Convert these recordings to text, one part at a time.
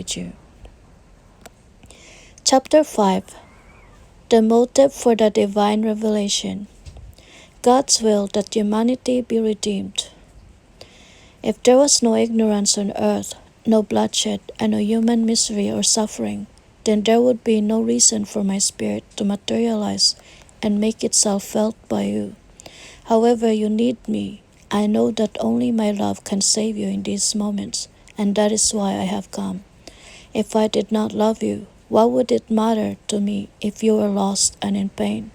you. Chapter 5. The motive for the divine revelation. God's will that humanity be redeemed. If there was no ignorance on earth, no bloodshed, and no human misery or suffering, then there would be no reason for my spirit to materialize and make itself felt by you. However, you need me. I know that only my love can save you in these moments, and that is why I have come. If I did not love you, what would it matter to me if you were lost and in pain?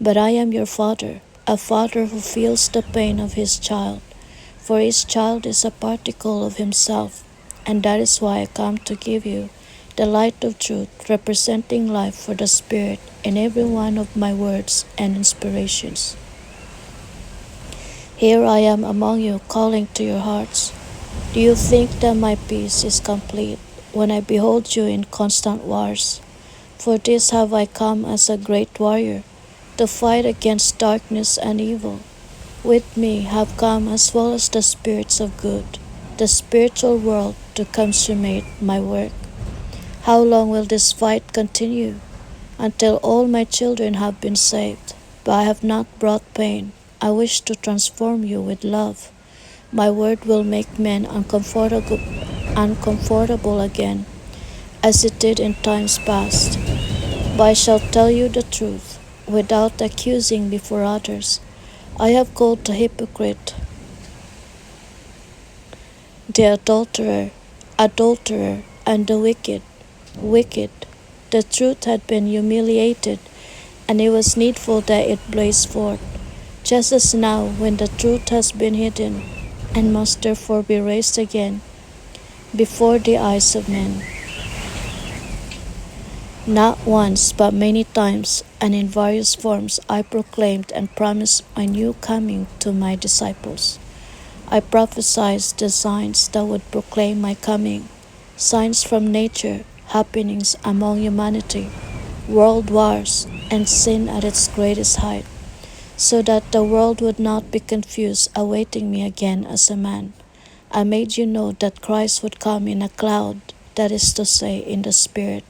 But I am your father, a father who feels the pain of his child, for each child is a particle of himself, and that is why I come to give you the light of truth, representing life for the Spirit in every one of my words and inspirations. Here I am among you, calling to your hearts. Do you think that my peace is complete when I behold you in constant wars? For this have I come as a great warrior, to fight against darkness and evil. With me have come as well as the spirits of good, the spiritual world, to consummate my work. How long will this fight continue? Until all my children have been saved. But I have not brought pain. I wish to transform you with love. My word will make men uncomfortable again, as it did in times past. But I shall tell you the truth, without accusing before others. I have called the hypocrite, the adulterer, and the wicked. The truth had been humiliated, and it was needful that it blaze forth, just as now when the truth has been hidden, and must therefore be raised again before the eyes of men. Not once, but many times, and in various forms, I proclaimed and promised my new coming to my disciples. I prophesied the signs that would proclaim my coming, signs from nature, happenings among humanity, world wars, and sin at its greatest height, so that the world would not be confused awaiting me again as a man. I made you know that Christ would come in a cloud, that is to say, in the Spirit.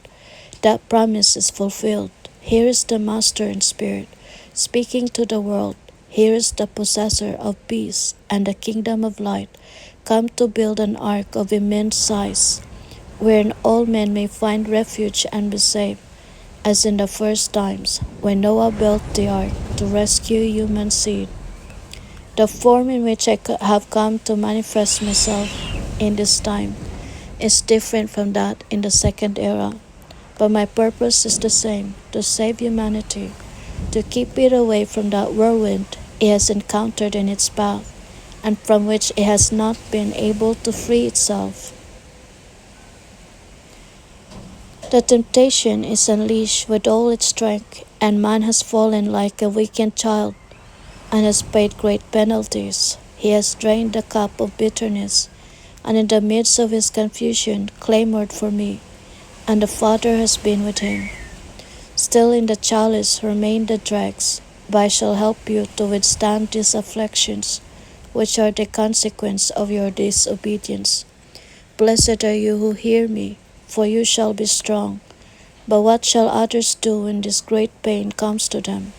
That promise is fulfilled. Here is the Master in spirit, speaking to the world. Here is the possessor of peace and the kingdom of light, come to build an ark of immense size, wherein all men may find refuge and be saved, as in the first times, when Noah built the ark to rescue human seed. The form in which I have come to manifest myself in this time is different from that in the second era. But my purpose is the same, to save humanity, to keep it away from that whirlwind it has encountered in its path, and from which it has not been able to free itself. The temptation is unleashed with all its strength, and man has fallen like a weakened child, and has paid great penalties. He has drained the cup of bitterness, and in the midst of his confusion clamored for me, and the Father has been with him. Still in the chalice remain the dregs, but I shall help you to withstand these afflictions, which are the consequence of your disobedience. Blessed are you who hear me, for you shall be strong. But what shall others do when this great pain comes to them?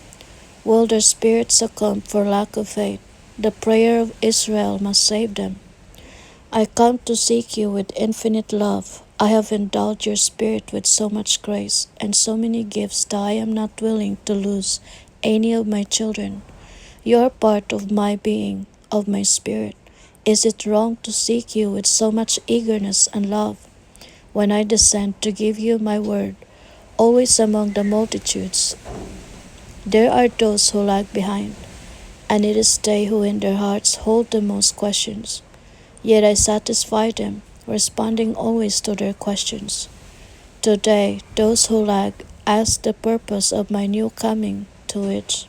Will their spirit succumb for lack of faith? The prayer of Israel must save them. I come to seek you with infinite love. I have endowed your spirit with so much grace and so many gifts that I am not willing to lose any of my children. You are part of my being, of my spirit. Is it wrong to seek you with so much eagerness and love? When I descend to give you my word, always among the multitudes, there are those who lag behind, and it is they who in their hearts hold the most questions. Yet I satisfy them, responding always to their questions. Today, those who lag ask the purpose of my new coming, to which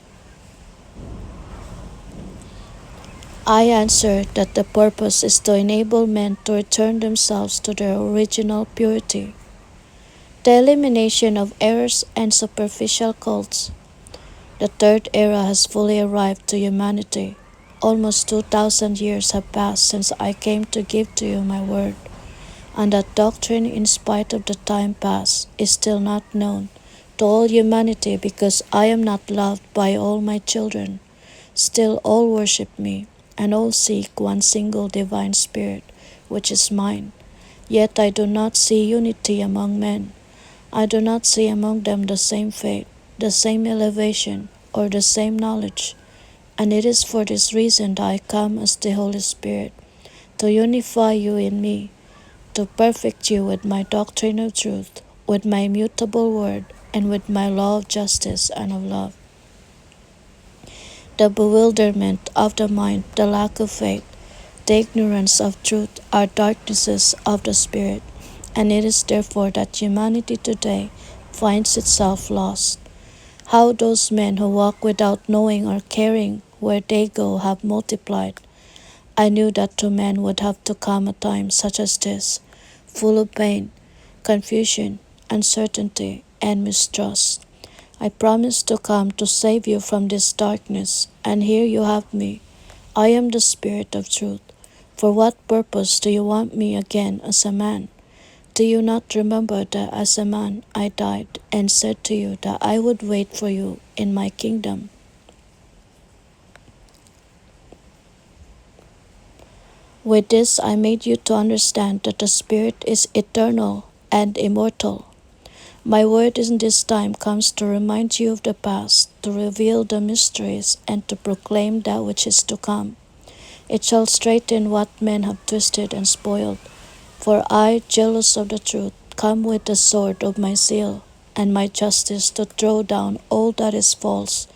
I answer that the purpose is to enable men to return themselves to their original purity. The elimination of errors and superficial cults. The third era has fully arrived to humanity. Almost 2,000 years have passed since I came to give to you my word. and that doctrine, in spite of the time past, is still not known to all humanity because I am not loved by all my children. Still all worship me, and all seek one single divine spirit, which is mine. Yet I do not see unity among men. I do not see among them the same faith, the same elevation, or the same knowledge. And it is for this reason that I come as the Holy Spirit, to unify you in me, to perfect you with my doctrine of truth, with my immutable word, and with my law of justice and of love. The bewilderment of the mind, the lack of faith, the ignorance of truth are darknesses of the spirit, and it is therefore that humanity today finds itself lost. How those men who walk without knowing or caring where they go have multiplied. I knew that to men would have to come a time such as this, full of pain, confusion, uncertainty, and mistrust. I promised to come to save you from this darkness, and here you have me. I am the Spirit of truth. For what purpose do you want me again as a man? Do you not remember that as a man I died and said to you that I would wait for you in my kingdom? With this I made you to understand that the Spirit is eternal and immortal. My word in this time comes to remind you of the past, to reveal the mysteries, and to proclaim that which is to come. It shall straighten what men have twisted and spoiled. For I, jealous of the truth, come with the sword of my zeal and my justice to throw down all that is false,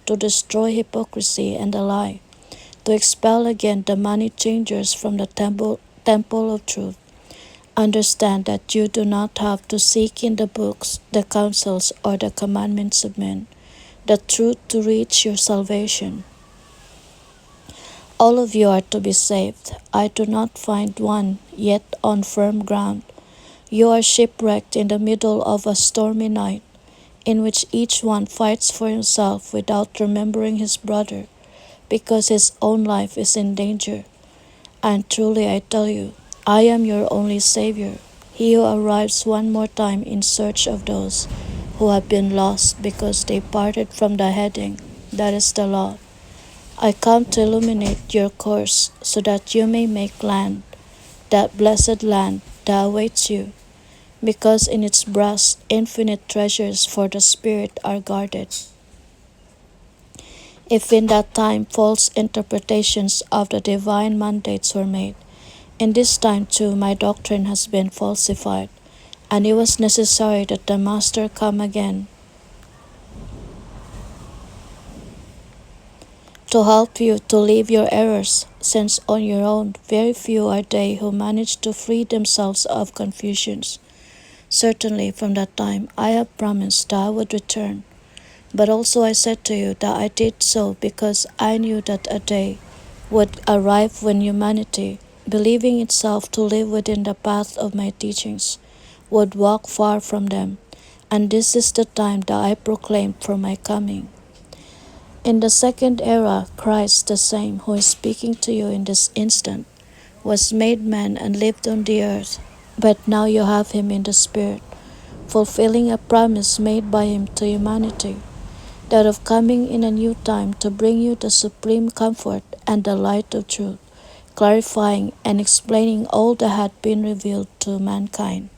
to destroy hypocrisy and a lie, to expel again the money changers from the temple of truth. Understand that you do not have to seek in the books, the counsels, or the commandments of men, the truth to reach your salvation. All of you are to be saved. I do not find one yet on firm ground. You are shipwrecked in the middle of a stormy night, in which each one fights for himself without remembering his brother, because his own life is in danger. And truly I tell you, I am your only Savior, he who arrives one more time in search of those who have been lost because they parted from the heading, that is the law. I come to illuminate your course so that you may make land, that blessed land that awaits you, because in its breast infinite treasures for the Spirit are guarded. If in that time false interpretations of the divine mandates were made, in this time too my doctrine has been falsified, and it was necessary that the Master come again to help you to leave your errors, since on your own very few are they who manage to free themselves of confusions. Certainly from that time I have promised that I would return, but also I said to you that I did so because I knew that a day would arrive when humanity, believing itself to live within the path of my teachings, would walk far from them, and this is the time that I proclaimed for my coming. In the second era, Christ, the same who is speaking to you in this instant, was made man and lived on the earth, but now you have him in the Spirit, fulfilling a promise made by him to humanity, that of coming in a new time to bring you the supreme comfort and the light of truth, clarifying and explaining all that had been revealed to mankind.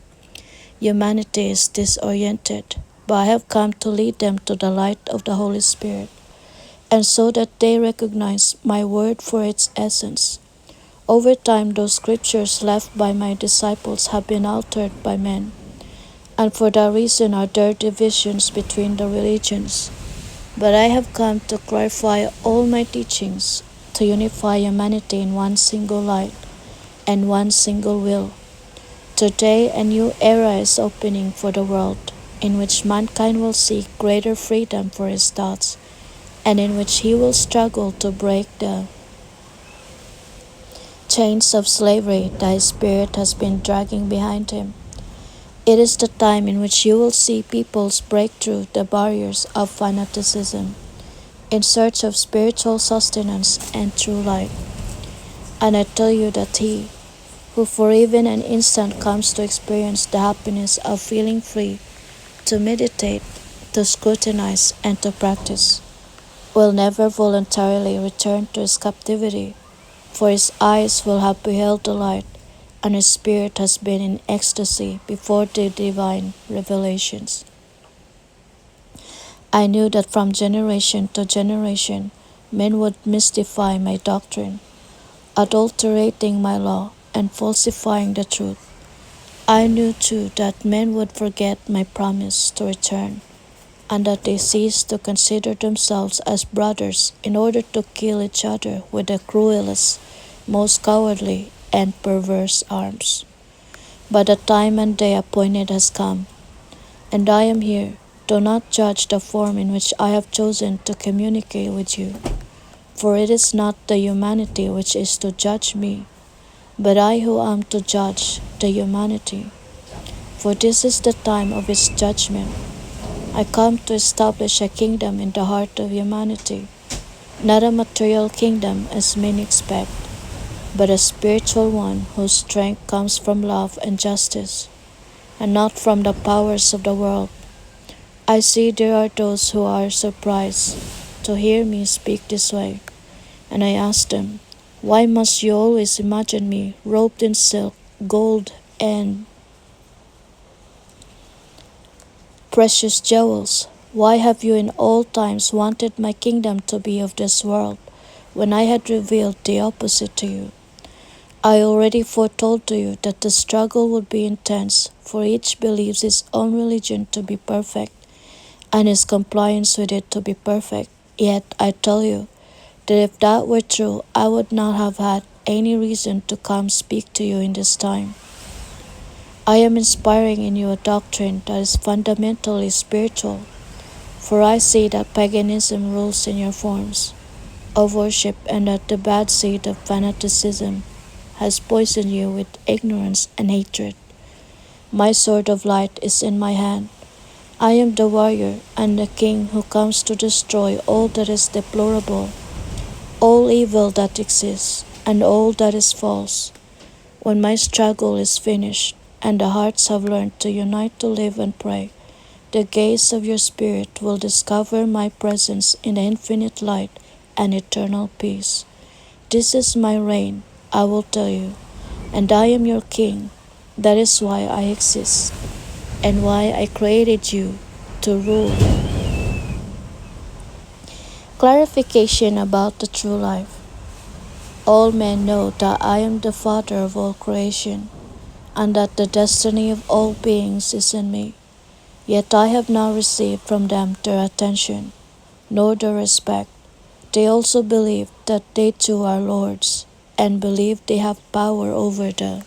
Humanity is disoriented, but I have come to lead them to the light of the Holy Spirit, and so that they recognize my word for its essence. Over time, those scriptures left by my disciples have been altered by men, and for that reason are there divisions between the religions. But I have come to clarify all my teachings, to unify humanity in one single light and one single will. Today a new era is opening for the world, in which mankind will seek greater freedom for his thoughts, and in which he will struggle to break the chains of slavery that his spirit has been dragging behind him. It is the time in which you will see peoples break through the barriers of fanaticism in search of spiritual sustenance and true light. And I tell you that he who for even an instant comes to experience the happiness of feeling free to meditate, to scrutinize, and to practice, will never voluntarily return to his captivity, for his eyes will have beheld the light, and his spirit has been in ecstasy before the divine revelations. I knew that from generation to generation men would mystify my doctrine, adulterating my law and falsifying the truth. I knew too that men would forget my promise to return, and that they ceased to consider themselves as brothers in order to kill each other with the cruelest, most cowardly, and perverse arms. But the time and day appointed has come, and I am here. Do not judge the form in which I have chosen to communicate with you, for it is not the humanity which is to judge me, but I who am to judge the humanity. For this is the time of its judgment. I come to establish a kingdom in the heart of humanity, not a material kingdom as many expect, but a spiritual one whose strength comes from love and justice, and not from the powers of the world. I see there are those who are surprised to hear me speak this way, and I ask them, why must you always imagine me robed in silk, gold, and precious jewels? Why have you in all times wanted my kingdom to be of this world, when I had revealed the opposite to you? I already foretold to you that the struggle would be intense, for each believes his own religion to be perfect, and his compliance with it to be perfect. Yet I tell you that if that were true, I would not have had any reason to come speak to you in this time. I am inspiring in you a doctrine that is fundamentally spiritual, for I see that paganism rules in your forms of worship, and that the bad seed of fanaticism has poisoned you with ignorance and hatred. My sword of light is in my hand. I am the warrior and the king who comes to destroy all that is deplorable, all evil that exists, and all that is false. When my struggle is finished, and the hearts have learned to unite to live and pray, the gaze of your spirit will discover my presence in the infinite light and eternal peace. This is my reign, I will tell you, and I am your king. That is why I exist, and why I created you to rule. Clarification about the true life. All men know that I am the Father of all creation, and that the destiny of all beings is in me. Yet I have not received from them their attention, nor their respect. They also believe that they too are lords, and believe they have power over the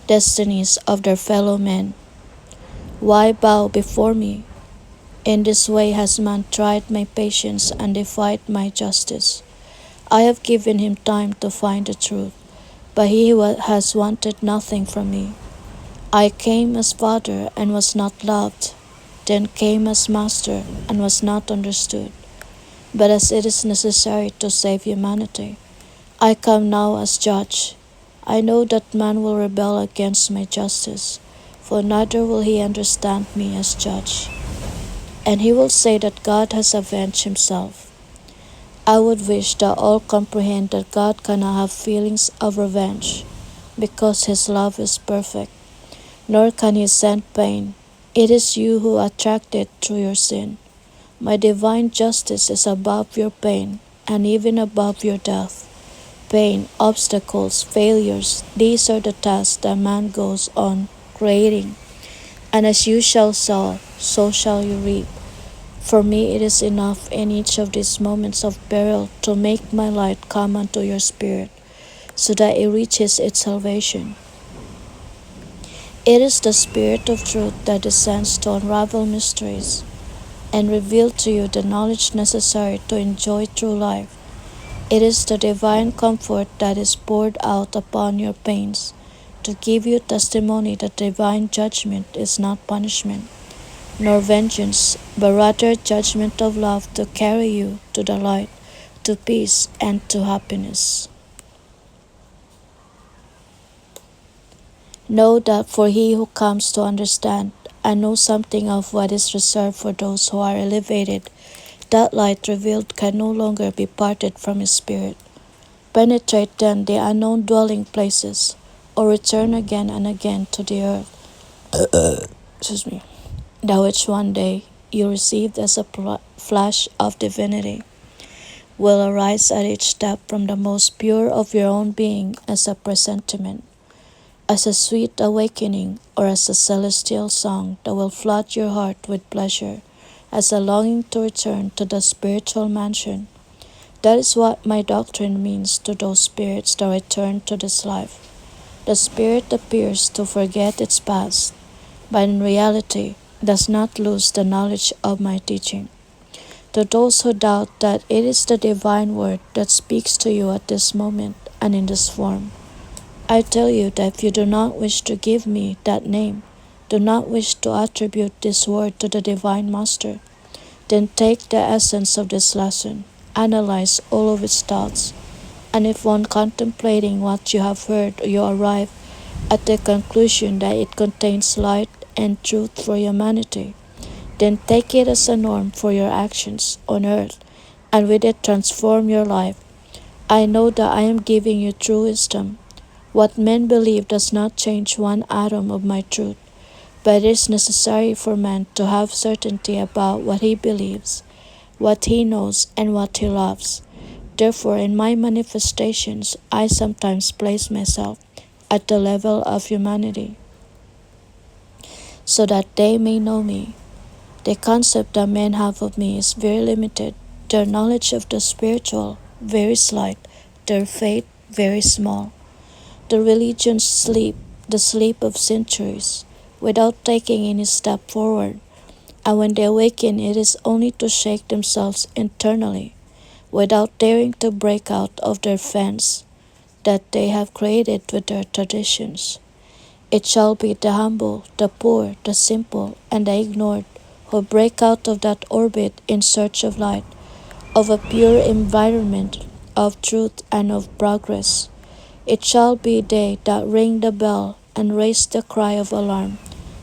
destinies of their fellow men. Why bow before me? In this way has man tried my patience and defied my justice. I have given him time to find the truth, but he has wanted nothing from me. I came as father and was not loved, then came as master and was not understood. But as it is necessary to save humanity, I come now as judge. I know that man will rebel against my justice, for neither will he understand me as judge. And he will say that God has avenged himself. I would wish that all comprehend that God cannot have feelings of revenge, because his love is perfect, nor can he send pain. It is you who attract it through your sin. My divine justice is above your pain, and even above your death. Pain, obstacles, failures, these are the tasks that man goes on creating. And as you shall sow, so shall you reap. For me it is enough in each of these moments of peril to make my light come unto your spirit, so that it reaches its salvation. It is the Spirit of truth that descends to unravel mysteries and reveal to you the knowledge necessary to enjoy true life. It is the divine comfort that is poured out upon your pains to give you testimony that divine judgment is not punishment, nor vengeance, but rather judgment of love to carry you to the light, to peace, and to happiness. Know that for he who comes to understand and know something of what is reserved for those who are elevated, that light revealed can no longer be parted from his spirit. Penetrate then the unknown dwelling places, or return again and again to the earth. Excuse me. That which one day you received as a flash of divinity will arise at each step from the most pure of your own being as a presentiment, as a sweet awakening, or as a celestial song that will flood your heart with pleasure, as a longing to return to the spiritual mansion. That is what my doctrine means to those spirits that return to this life. The spirit appears to forget its past, but in reality does not lose the knowledge of my teaching. To those who doubt that it is the divine word that speaks to you at this moment and in this form, I tell you that if you do not wish to give me that name, do not wish to attribute this word to the divine master, then take the essence of this lesson, analyze all of its thoughts, and if on contemplating what you have heard you arrive at the conclusion that it contains light and truth for humanity, then take it as a norm for your actions on earth, and with it transform your life. I know that I am giving you true wisdom. What men believe does not change one atom of my truth, but it is necessary for man to have certainty about what he believes, what he knows, and what he loves. Therefore, in my manifestations, I sometimes place myself at the level of humanity, so that they may know me. The concept that men have of me is very limited, their knowledge of the spiritual very slight, their faith very small. The religions sleep the sleep of centuries without taking any step forward, and when they awaken it is only to shake themselves internally, without daring to break out of their fence that they have created with their traditions. It shall be the humble, the poor, the simple, and the ignored who break out of that orbit in search of light, of a pure environment, of truth and of progress. It shall be they that ring the bell and raise the cry of alarm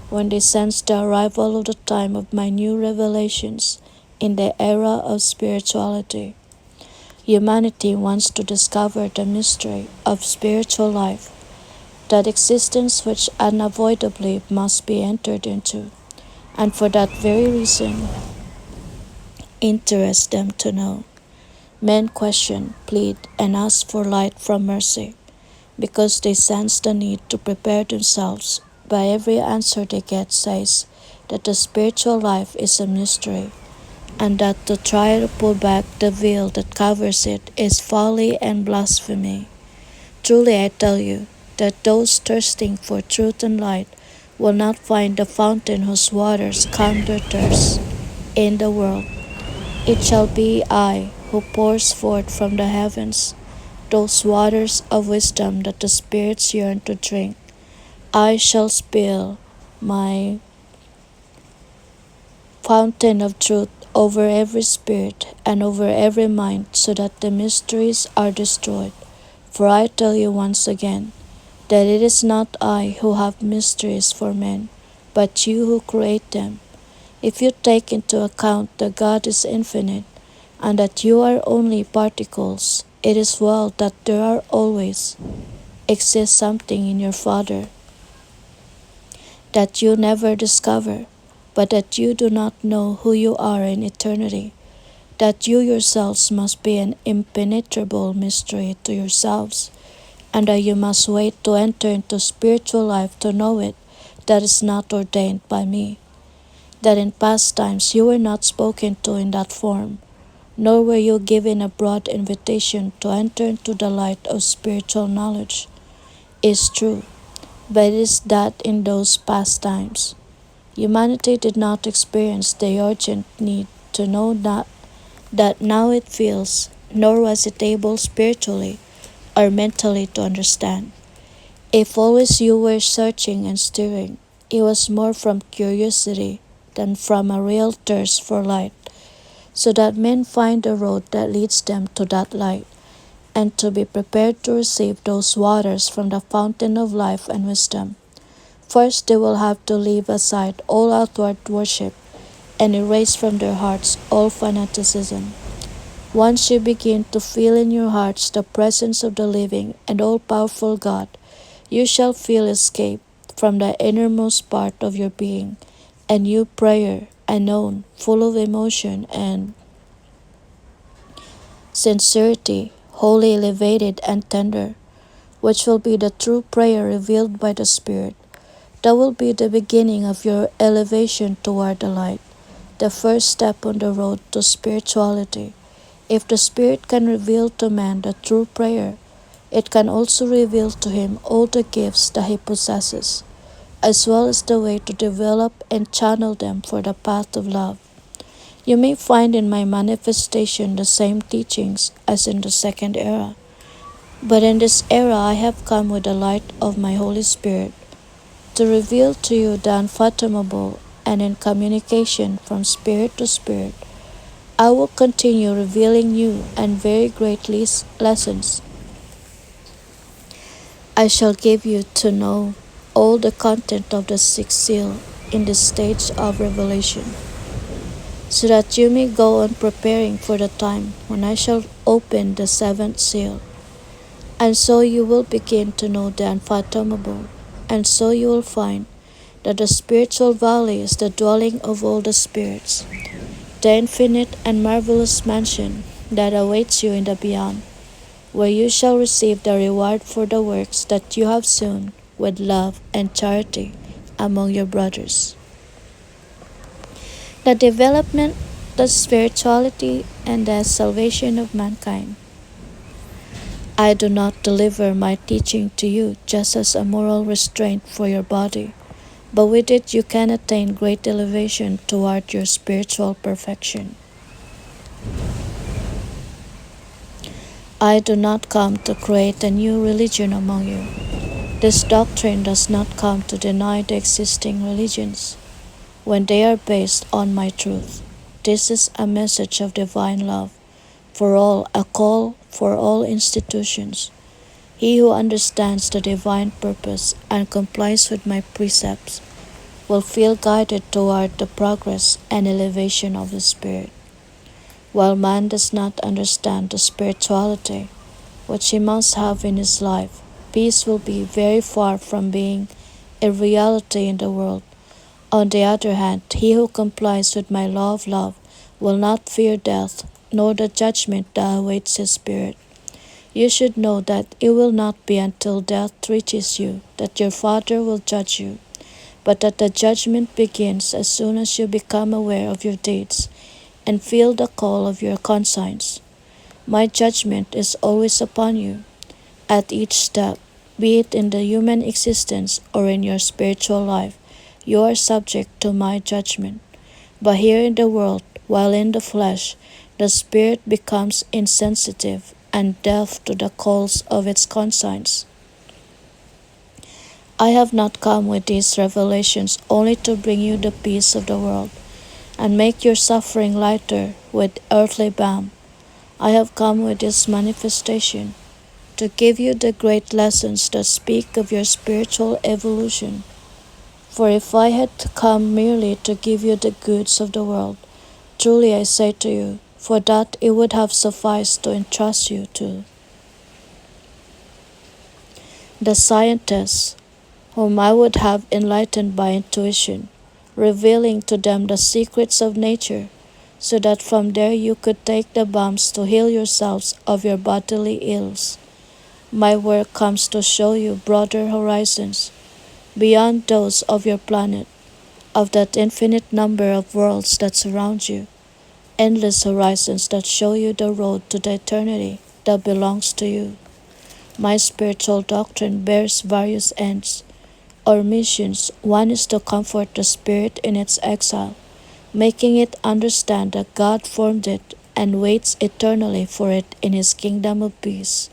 when they sense the arrival of the time of my new revelations in the era of spirituality. Humanity wants to discover the mystery of spiritual life, that existence which unavoidably must be entered into, and for that very reason interests them to know. Men question, plead, and ask for light from mercy, because they sense the need to prepare themselves. By every answer they get says that the spiritual life is a mystery, and that to try to pull back the veil that covers it is folly and blasphemy. Truly I tell you that those thirsting for truth and light will not find the fountain whose waters calm their thirst in the world. It shall be I who pours forth from the heavens those waters of wisdom that the spirits yearn to drink. I shall spill my fountain of truth over every spirit and over every mind, so that the mysteries are destroyed. For I tell you once again, that it is not I who have mysteries for men, but you who create them. If you take into account that God is infinite, and that you are only particles, it is well that there are always exists something in your Father that you never discover, but that you do not know who you are in eternity, that you yourselves must be an impenetrable mystery to yourselves, and that you must wait to enter into spiritual life to know it, that is not ordained by me, that in past times you were not spoken to in that form, nor were you given a broad invitation to enter into the light of spiritual knowledge, is true, but it is that in those past times, humanity did not experience the urgent need to know that now it feels, nor was it able spiritually or mentally to understand. If always you were searching and stirring, it was more from curiosity than from a real thirst for light, so that men find the road that leads them to that light, and to be prepared to receive those waters from the fountain of life and wisdom. First, they will have to leave aside all outward worship and erase from their hearts all fanaticism. Once you begin to feel in your hearts the presence of the living and all-powerful God, you shall feel escape from the innermost part of your being, and new prayer, unknown, full of emotion and sincerity, wholly elevated and tender, which will be the true prayer revealed by the Spirit. That will be the beginning of your elevation toward the light, the first step on the road to spirituality. If the Spirit can reveal to man the true prayer, it can also reveal to him all the gifts that he possesses, as well as the way to develop and channel them for the path of love. You may find in my manifestation the same teachings as in the second era, but in this era I have come with the light of my Holy Spirit to reveal to you the unfathomable, and in communication from spirit to spirit, I will continue revealing new and very great lessons. I shall give you to know all the content of the sixth seal in this stage of revelation, so that you may go on preparing for the time when I shall open the seventh seal. And so you will begin to know the unfathomable, and so you will find that the spiritual valley is the dwelling of all the spirits, the infinite and marvelous mansion that awaits you in the beyond, where you shall receive the reward for the works that you have sown with love and charity among your brothers. The development, the spirituality, and the salvation of mankind. I do not deliver my teaching to you just as a moral restraint for your body, but with it you can attain great elevation toward your spiritual perfection. I do not come to create a new religion among you. This doctrine does not come to deny the existing religions when they are based on my truth. This is a message of divine love for all, a call for all institutions. He who understands the divine purpose and complies with my precepts will feel guided toward the progress and elevation of the Spirit. While man does not understand the spirituality which he must have in his life, peace will be very far from being a reality in the world. On the other hand, he who complies with my law of love will not fear death, nor the judgment that awaits his spirit. You should know that it will not be until death reaches you that your Father will judge you, but that the judgment begins as soon as you become aware of your deeds and feel the call of your conscience. My judgment is always upon you. At each step, be it in the human existence or in your spiritual life, you are subject to my judgment. But here in the world, while in the flesh, the spirit becomes insensitive and deaf to the calls of its conscience. I have not come with these revelations only to bring you the peace of the world and make your suffering lighter with earthly balm. I have come with this manifestation to give you the great lessons that speak of your spiritual evolution. For if I had come merely to give you the goods of the world, truly I say to you, for that it would have sufficed to entrust you to the scientists, whom I would have enlightened by intuition, revealing to them the secrets of nature, so that from there you could take the balms to heal yourselves of your bodily ills. My work comes to show you broader horizons, beyond those of your planet, of that infinite number of worlds that surround you, endless horizons that show you the road to the eternity that belongs to you. My spiritual doctrine bears various ends, or missions. One is to comfort the spirit in its exile, making it understand that God formed it and waits eternally for it in his kingdom of peace.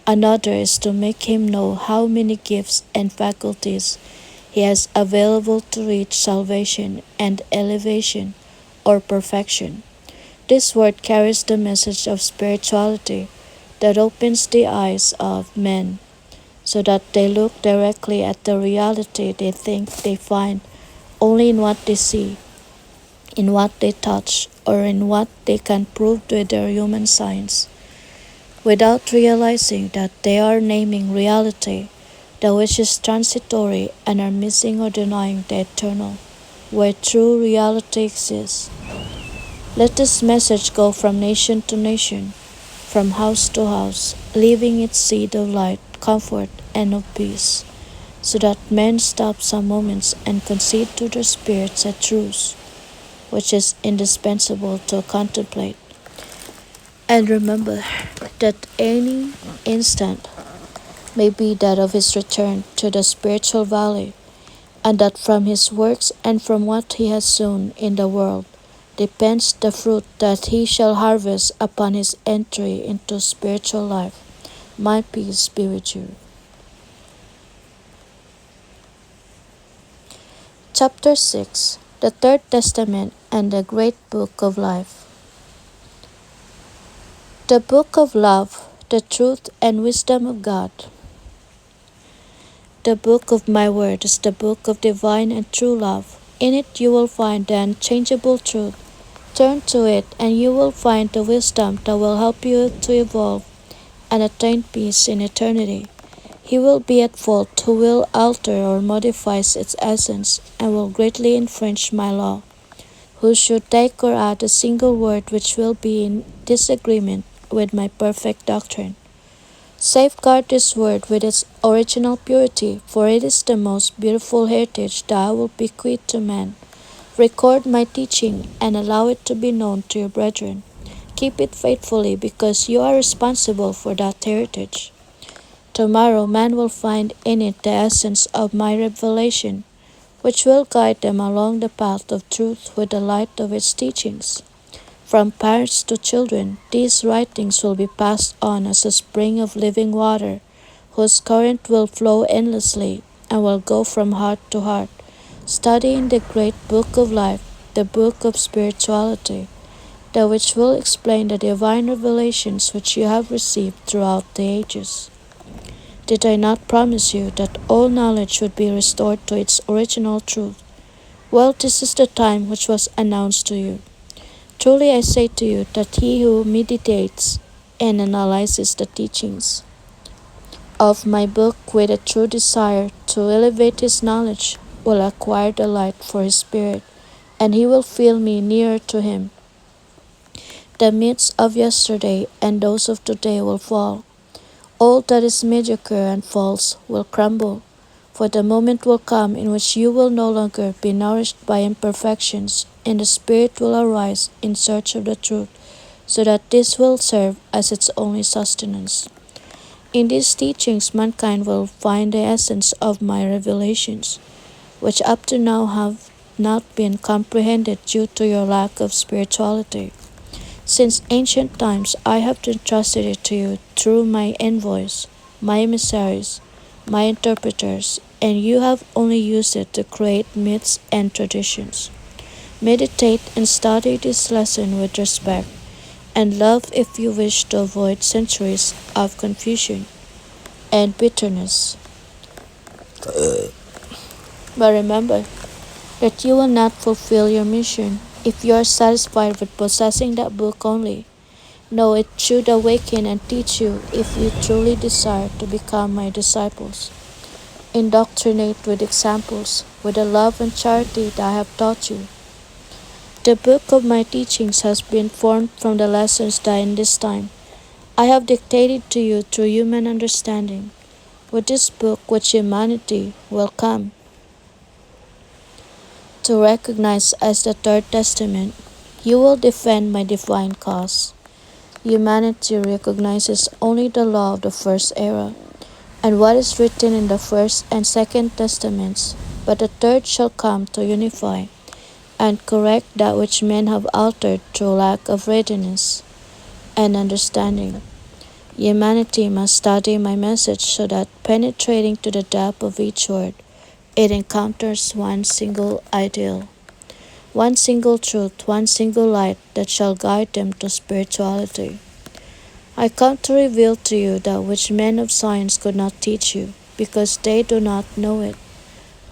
Another is to make him know how many gifts and faculties he has available to reach salvation and elevation or perfection. This word carries the message of spirituality that opens the eyes of men so that they look directly at the reality they think they find only in what they see, in what they touch, or in what they can prove with their human science, without realizing that they are naming reality, that which is transitory, and are missing or denying the eternal, where true reality exists. Let this message go from nation to nation, from house to house, leaving its seed of light, comfort, and of peace, so that men stop some moments and concede to their spirits a truth which is indispensable to contemplate. And remember that any instant may be that of his return to the spiritual valley, and that from his works and from what he has sown in the world depends the fruit that he shall harvest upon his entry into spiritual life. My peace be with you. Chapter 6: The Third Testament and the Great Book of Life. The Book of Love, the Truth and Wisdom of God. The book of my word is the book of divine and true love. In it you will find the unchangeable truth. Turn to it and you will find the wisdom that will help you to evolve and attain peace in eternity. He will be at fault who will alter or modify its essence and will greatly infringe my law, who should take or add a single word which will be in disagreement with my perfect doctrine. Safeguard this word with its original purity, for it is the most beautiful heritage that I will bequeath to man. Record my teaching and allow it to be known to your brethren. Keep it faithfully because you are responsible for that heritage. Tomorrow man will find in it the essence of my revelation, which will guide them along the path of truth with the light of its teachings. From parents to children, these writings will be passed on as a spring of living water, whose current will flow endlessly and will go from heart to heart, studying the great book of life, the book of spirituality, that which will explain the divine revelations which you have received throughout the ages. Did I not promise you that all knowledge would be restored to its original truth? Well, this is the time which was announced to you. Truly I say to you that he who meditates and analyzes the teachings of my book with a true desire to elevate his knowledge will acquire the light for his spirit, and he will feel me nearer to him. The myths of yesterday and those of today will fall. All that is mediocre and false will crumble, for the moment will come in which you will no longer be nourished by imperfections, and the Spirit will arise in search of the truth, so that this will serve as its only sustenance. In these teachings mankind will find the essence of my revelations, which up to now have not been comprehended due to your lack of spirituality. Since ancient times I have entrusted it to you through my envoys, my emissaries, my interpreters, and you have only used it to create myths and traditions. Meditate and study this lesson with respect, and love if you wish to avoid centuries of confusion and bitterness. But remember that you will not fulfill your mission if you are satisfied with possessing that book only. No, it should awaken and teach you if you truly desire to become my disciples. Indoctrinate with examples, with the love and charity that I have taught you. The book of my teachings has been formed from the lessons that in this time I have dictated to you through human understanding. With this book which humanity will come to recognize as the Third Testament, you will defend my divine cause. Humanity recognizes only the law of the first era, and what is written in the First and Second Testaments, but the third shall come to unify and correct that which men have altered through lack of readiness and understanding. Humanity must study my message so that, penetrating to the depth of each word, it encounters one single ideal, one single truth, one single light that shall guide them to spirituality. I come to reveal to you that which men of science could not teach you, because they do not know it.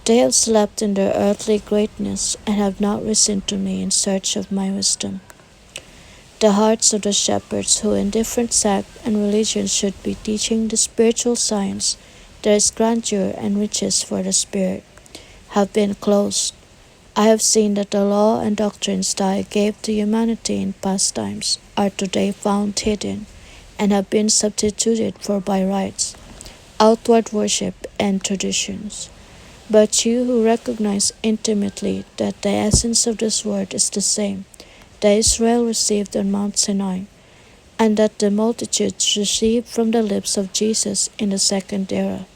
They have slept in their earthly greatness and have not risen to me in search of my wisdom. The hearts of the shepherds who in different sect and religions should be teaching the spiritual science there is grandeur and riches for the spirit, have been closed. I have seen that the law and doctrines that I gave to humanity in past times are today found hidden and have been substituted for by rites, outward worship, and traditions. But you who recognize intimately that the essence of this word is the same that Israel received on Mount Sinai, and that the multitudes received from the lips of Jesus in the second era,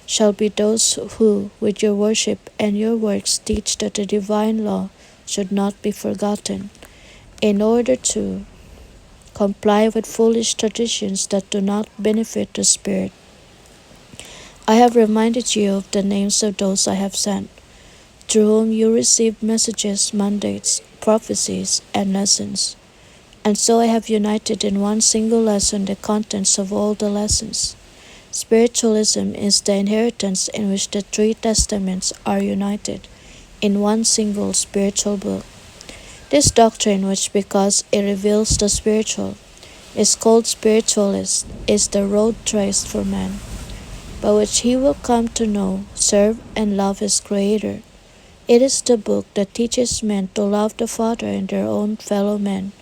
shall be those who, with your worship and your works, teach that the divine law should not be forgotten, in order to comply with foolish traditions that do not benefit the Spirit. I have reminded you of the names of those I have sent, through whom you received messages, mandates, prophecies, and lessons. And so I have united in one single lesson the contents of all the lessons. Spiritualism is the inheritance in which the three testaments are united in one single spiritual book. This doctrine, which because it reveals the spiritual, is called spiritualist, is the road traced for man, by which he will come to know, serve, and love his Creator. It is the book that teaches men to love the Father and their own fellow men.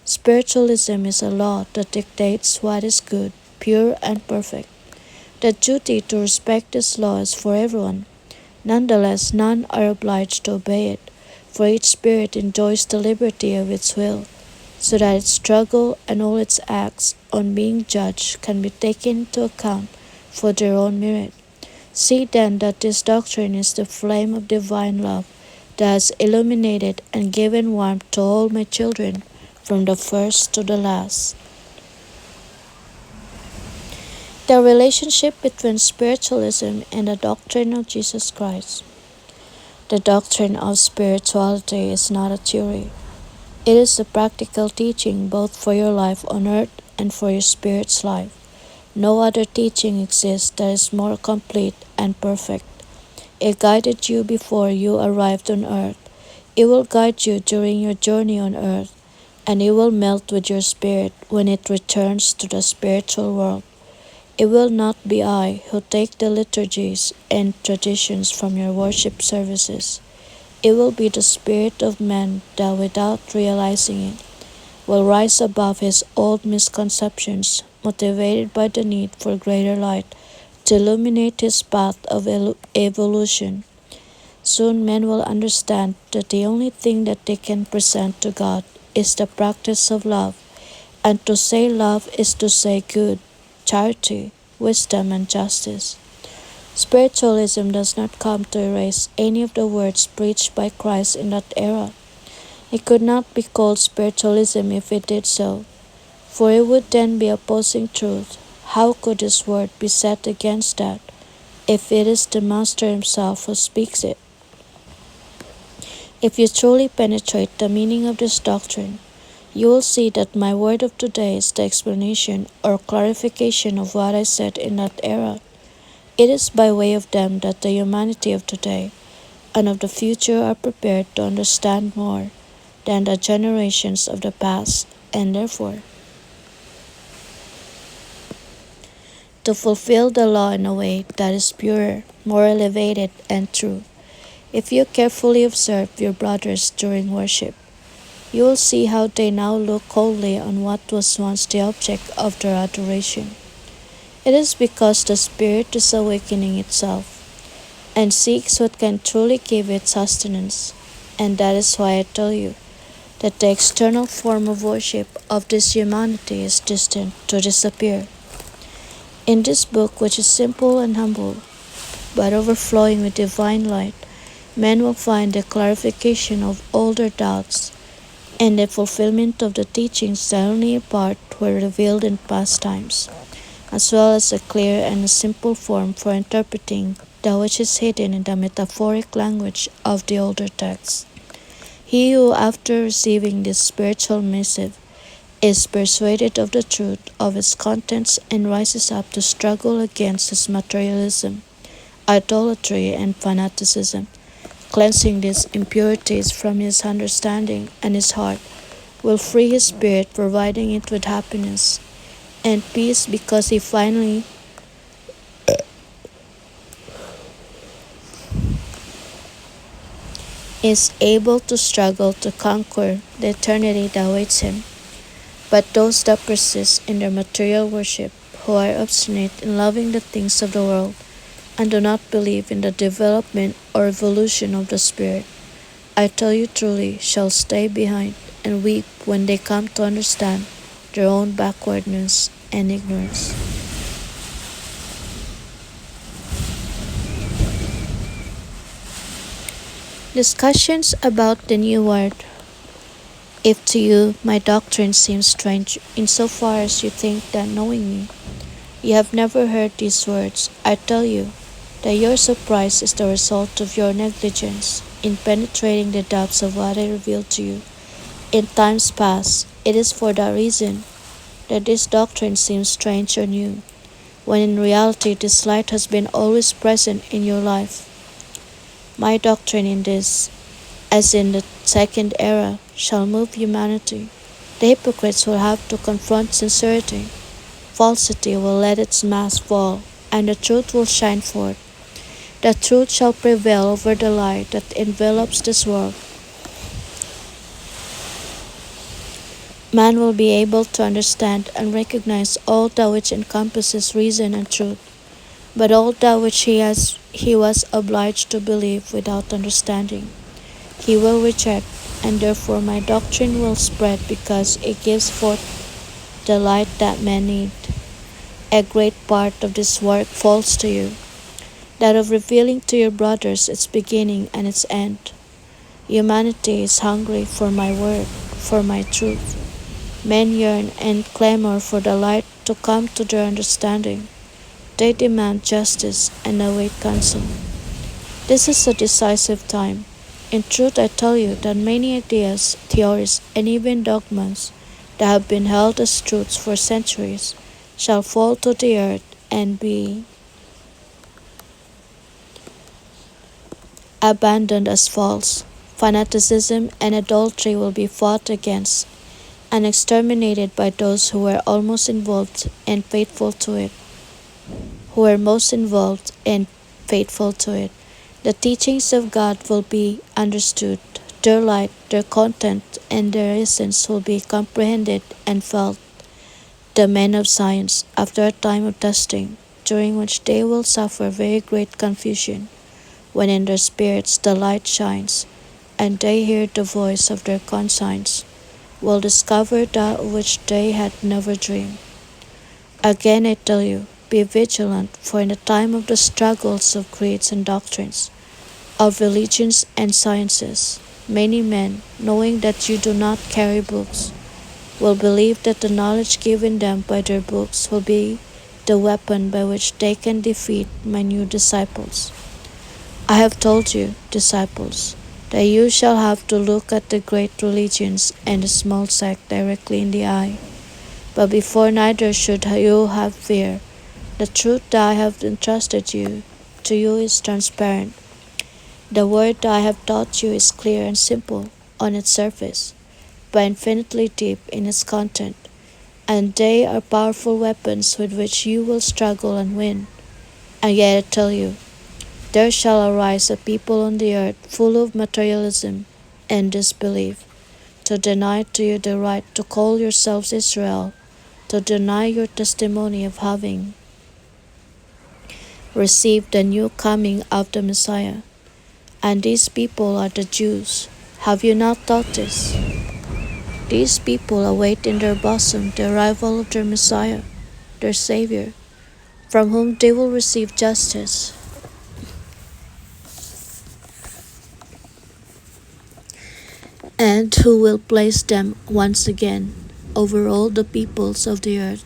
Spiritualism is a law that dictates what is good, pure, and perfect. The duty to respect this law is for everyone. Nonetheless, none are obliged to obey it, for each spirit enjoys the liberty of its will, so that its struggle and all its acts, on being judged, can be taken into account for their own merit. See then that this doctrine is the flame of divine love that has illuminated and given warmth to all my children from the first to the last. The relationship between spiritualism and the doctrine of Jesus Christ. The doctrine of spirituality is not a theory. It is a practical teaching both for your life on earth and for your spirit's life. No other teaching exists that is more complete and perfect. It guided you before you arrived on earth. It will guide you during your journey on earth, and it will melt with your spirit when it returns to the spiritual world. It will not be I who take the liturgies and traditions from your worship services. It will be the spirit of man that, without realizing it, will rise above his old misconceptions, motivated by the need for greater light to illuminate his path of evolution. Soon men will understand that the only thing that they can present to God is the practice of love, and to say love is to say good, charity, wisdom, and justice. Spiritualism does not come to erase any of the words preached by Christ in that era. It could not be called spiritualism if it did so, for it would then be opposing truth. How could this word be set against that, if it is the Master himself who speaks it? If you truly penetrate the meaning of this doctrine, you will see that my word of today is the explanation or clarification of what I said in that era. It is by way of them that the humanity of today and of the future are prepared to understand more than the generations of the past, and therefore to fulfill the law in a way that is purer, more elevated, and true. If you carefully observe your brothers during worship, you will see how they now look coldly on what was once the object of their adoration. It is because the Spirit is awakening itself and seeks what can truly give it sustenance, and that is why I tell you that the external form of worship of this humanity is destined to disappear. In this book, which is simple and humble, but overflowing with divine light, men will find the clarification of all their doubts and the fulfillment of the teachings that only in part were revealed in past times, as well as a clear and a simple form for interpreting that which is hidden in the metaphoric language of the older texts. He who, after receiving this spiritual missive, is persuaded of the truth of its contents and rises up to struggle against its materialism, idolatry, and fanaticism. Cleansing these impurities from his understanding and his heart will free his spirit, providing it with happiness and peace because he finally is able to struggle to conquer the eternity that awaits him. But those that persist in their material worship, who are obstinate in loving the things of the world, and do not believe in the development or evolution of the Spirit, I tell you truly, shall stay behind and weep when they come to understand their own backwardness and ignorance. Discussions about the new word. If to you my doctrine seems strange, insofar as you think that knowing me, you have never heard these words, I tell you that your surprise is the result of your negligence in penetrating the depths of what I revealed to you in times past. It is for that reason that this doctrine seems strange or new, when in reality this light has been always present in your life. My doctrine in this, as in the second era, shall move humanity. The hypocrites will have to confront sincerity. Falsity will let its mask fall, and the truth will shine forth. The truth shall prevail over the lie that envelops this world. Man will be able to understand and recognize all that which encompasses reason and truth, but all that which he was obliged to believe without understanding, he will reject, and therefore my doctrine will spread because it gives forth the light that men need. A great part of this work falls to you, that of revealing to your brothers its beginning and its end. Humanity is hungry for my word, for my truth. Men yearn and clamor for the light to come to their understanding. They demand justice and await counsel. This is a decisive time. In truth, I tell you that many ideas, theories, and even dogmas that have been held as truths for centuries shall fall to the earth and be abandoned as false. Fanaticism and adultery will be fought against and exterminated by those who were almost involved and faithful to it, who were most involved and faithful to it. The teachings of God will be understood. Their light, their content, and their essence will be comprehended and felt. The men of science, after a time of testing, during which they will suffer very great confusion, when in their spirits the light shines, and they hear the voice of their conscience, will discover that which they had never dreamed. Again I tell you, be vigilant, for in the time of the struggles of creeds and doctrines, of religions and sciences, many men, knowing that you do not carry books, will believe that the knowledge given them by their books will be the weapon by which they can defeat my new disciples. I have told you, disciples, that you shall have to look at the great religions and the small sect directly in the eye. But before neither should you have fear. The truth that I have entrusted to you is transparent. The word that I have taught you is clear and simple on its surface, but infinitely deep in its content, and they are powerful weapons with which you will struggle and win. And yet I tell you, there shall arise a people on the earth full of materialism and disbelief, to deny to you the right to call yourselves Israel, to deny your testimony of having received the new coming of the Messiah. And these people are the Jews. Have you not thought this? These people await in their bosom the arrival of their Messiah, their Savior, from whom they will receive justice. And who will place them once again over all the peoples of the earth.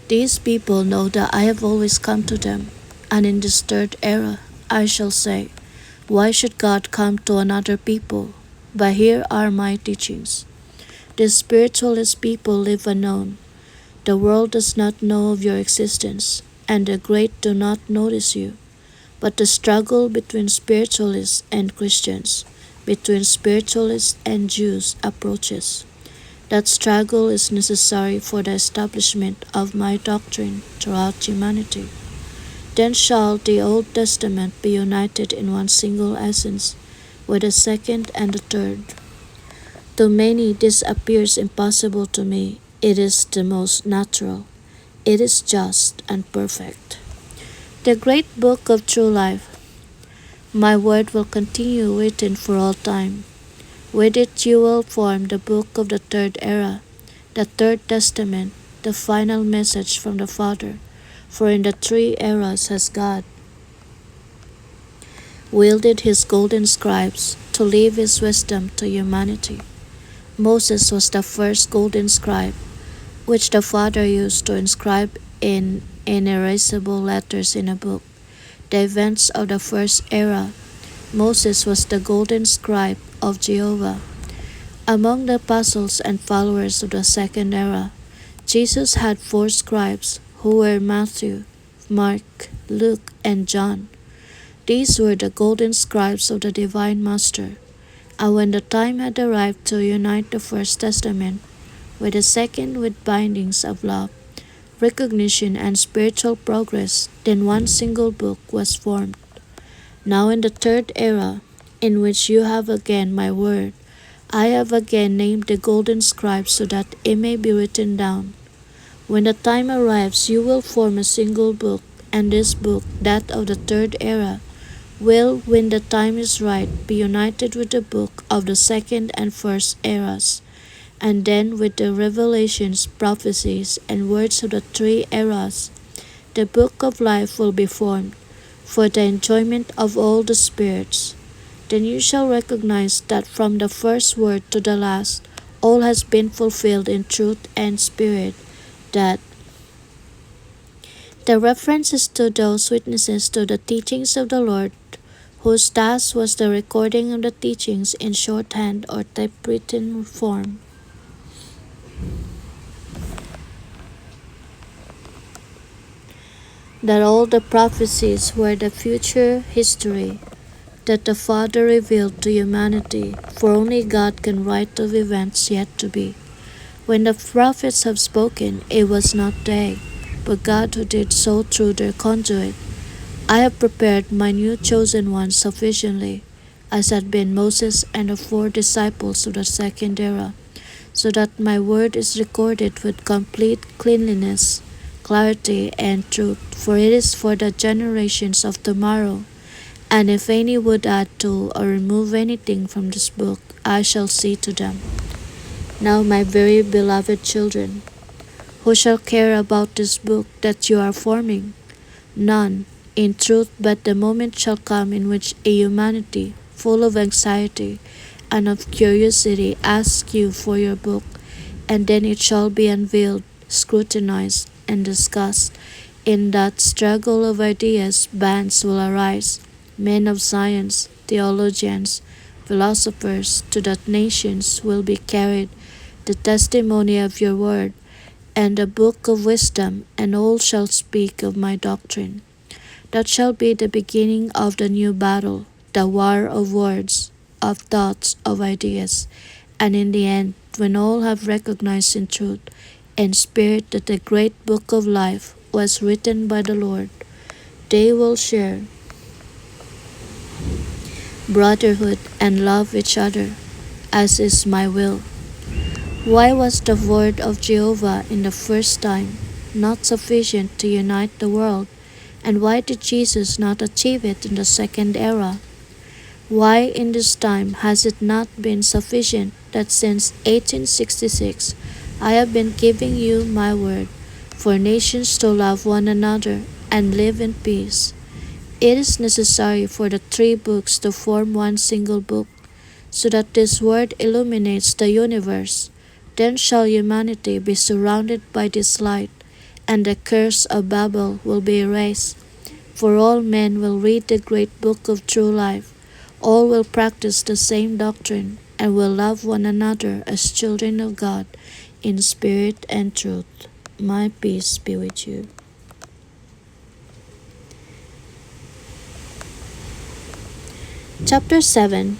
These people know that I have always come to them, and in this third era I shall say, why should God come to another people? But here are my teachings. The spiritualist people live unknown. The world does not know of your existence, and the great do not notice you. but the struggle between spiritualists and Christians, between spiritualists and Jews approaches. That struggle is necessary for the establishment of my doctrine throughout humanity. Then shall the Old Testament be united in one single essence, with the second and the third. To many this appears impossible, to me it is the most natural. It is just and perfect. The great book of true life. My word will continue written for all time. With it you will form the book of the third era, the third testament, the final message from the Father. For in the three eras has God wielded his golden scribes to leave his wisdom to humanity. Moses was the first golden scribe, which the Father used to inscribe in inerasable letters in a book the events of the first era. Moses was the golden scribe of Jehovah. Among the apostles and followers of the second era, Jesus had four scribes who were Matthew, Mark, Luke, and John. These were the golden scribes of the Divine Master. And when the time had arrived to unite the First Testament with the second with bindings of love, recognition, and spiritual progress, then one single book was formed. Now in the third era, in which you have again my word, I have again named the golden scribes so that it may be written down. When the time arrives, you will form a single book, and this book, that of the third era, will, when the time is right, be united with the book of the second and first eras, and then with the revelations, prophecies, and words of the three eras. The book of life will be formed for the enjoyment of all the spirits. Then you shall recognize that from the first word to the last, all has been fulfilled in truth and spirit, that the references to those witnesses to the teachings of the Lord, whose task was the recording of the teachings in shorthand or typewritten form. That all the prophecies were the future history that the Father revealed to humanity, for only God can write of events yet to be. When the prophets have spoken, it was not they, but God who did so through their conduit. I have prepared my new chosen ones sufficiently, as had been Moses and the four disciples of the second era, so that my word is recorded with complete cleanliness, clarity, and truth, for it is for the generations of tomorrow. And if any would add to or remove anything from this book, I shall see to them. Now, my very beloved children, who shall care about this book that you are forming? None, in truth, but the moment shall come in which a humanity, full of anxiety and of curiosity, asks you for your book, and then it shall be unveiled, scrutinized, and discussed. In that struggle of ideas, bands will arise, men of science, theologians, philosophers, to that nations will be carried the testimony of your word, and the book of wisdom, and all shall speak of my doctrine. That shall be the beginning of the new battle, the war of words, of thoughts, of ideas, and in the end, when all have recognized in truth and spirit that the great book of life was written by the Lord, they will share brotherhood and love each other, as is my will. Why was the word of Jehovah in the first time not sufficient to unite the world, and why did Jesus not achieve it in the second era? Why in this time has it not been sufficient that since 1866 I have been giving you my word for nations to love one another and live in peace? It is necessary for the three books to form one single book, so that this word illuminates the universe. Then shall humanity be surrounded by this light, and the curse of Babel will be erased. For all men will read the great book of true life. All will practice the same doctrine, and will love one another as children of God in spirit and truth. My peace be with you. Chapter 7.